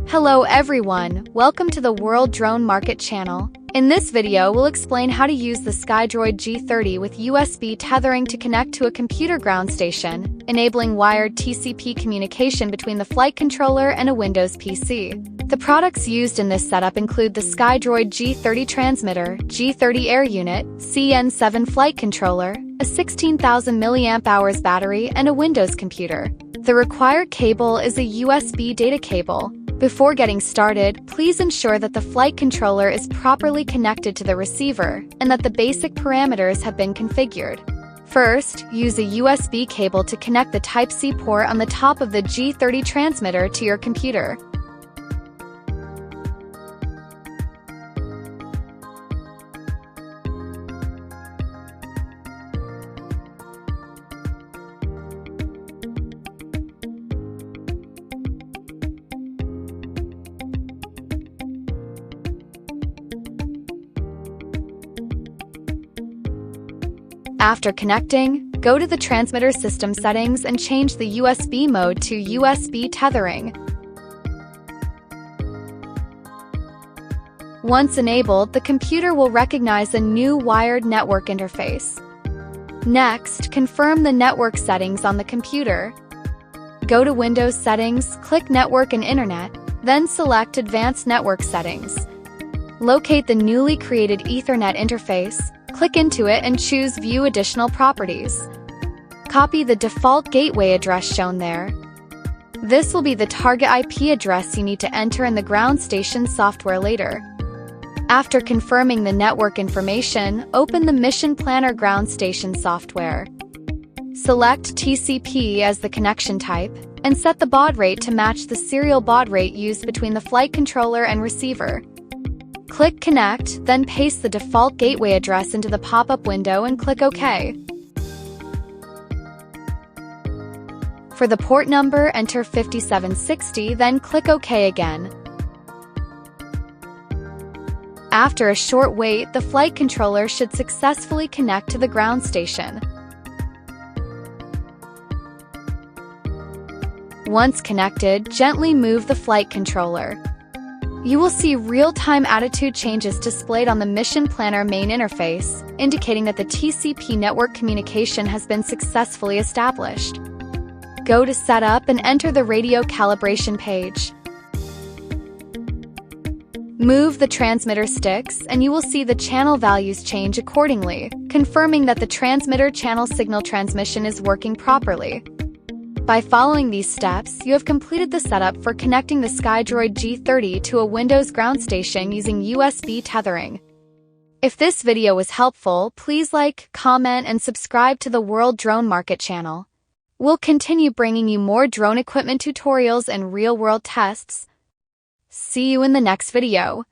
Hello everyone, welcome to the World Drone Market channel. In this video we'll explain how to use the Skydroid G30 with USB tethering to connect to a computer ground station, enabling wired TCP communication between the flight controller and a Windows PC. The products used in this setup include the Skydroid G30 transmitter, G30 air unit, SIYI N7 flight controller, a 16,000 mAh battery, and a Windows computer. The required cable is a USB data cable. Before getting started, please ensure that the flight controller is properly connected to the receiver and that the basic parameters have been configured. First, use a USB cable to connect the Type-C port on the top of the G30 transmitter to your computer. After connecting, go to the transmitter system settings and change the USB mode to USB tethering. Once enabled, the computer will recognize a new wired network interface. Next, confirm the network settings on the computer. Go to Windows Settings, click Network and Internet, then select Advanced Network Settings. Locate the newly created Ethernet interface. Click into it and choose View Additional Properties. Copy the default gateway address shown there. This will be the target IP address you need to enter in the ground station software later. After confirming the network information, open the Mission Planner ground station software. Select TCP as the connection type, and set the baud rate to match the serial baud rate used between the flight controller and receiver. Click Connect, then paste the default gateway address into the pop-up window and click OK. For the port number, enter 5760, then click OK again. After a short wait, the flight controller should successfully connect to the ground station. Once connected, gently move the flight controller. You will see real-time attitude changes displayed on the Mission Planner main interface, indicating that the TCP network communication has been successfully established. Go to Setup and enter the radio calibration page. Move the transmitter sticks and you will see the channel values change accordingly, confirming that the transmitter channel signal transmission is working properly. By following these steps, you have completed the setup for connecting the Skydroid G30 to a Windows ground station using USB tethering. If this video was helpful, please like, comment, and subscribe to the World Drone Market channel. We'll continue bringing you more drone equipment tutorials and real-world tests. See you in the next video.